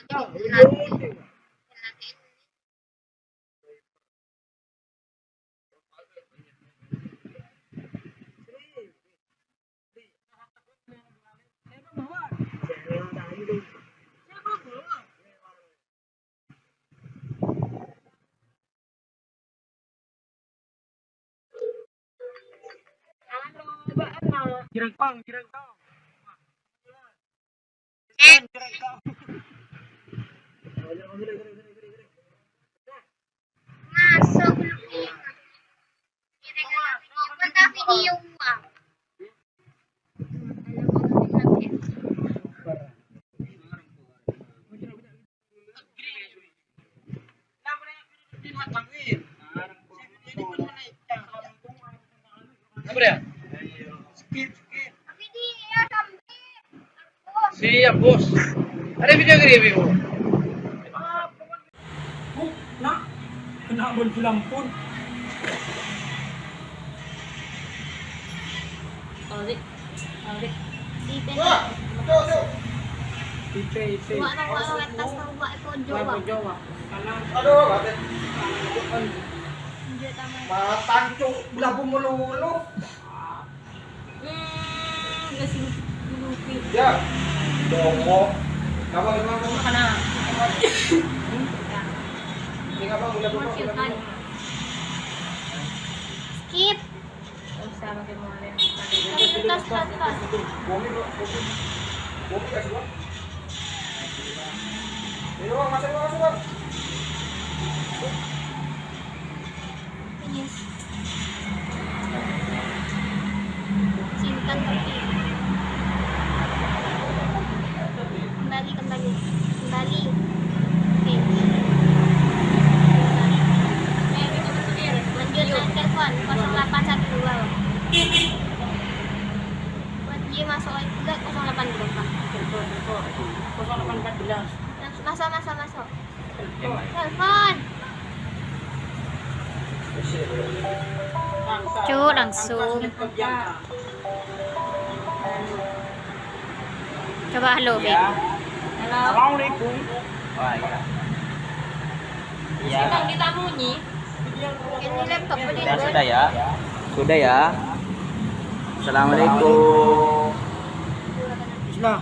Kirang Masuk punta video mo. Apa dia? Skip. Siap, bos. Ada video review. Nak, kena berpulang pun. Alik. Ipe. Wala na wala wetas na uba ko jowa. Aduh, kate. Hindi tama. Matanco labu melulu. Kasi lupi. Ya. Dongo. Kamu gimana? Kana. Ini apa udah buka? Skip. Sama kayak mau tas. Bomi kasih bang. Ini bang, masuk bang. Finish. Simpan tapi. Kembali. Oke. Lanjut naik telepon 0812. Buat J masuk juga 08 Pak. 0814. Masuk. Telepon. Langsung. Coba halo, Beb. Halo. Assalamualaikum. Wah, iya. Sedang ditamunyi. Ini laptop boleh Ya, sudah ya. Sudah ya. Assalamualaikum. Bismillah.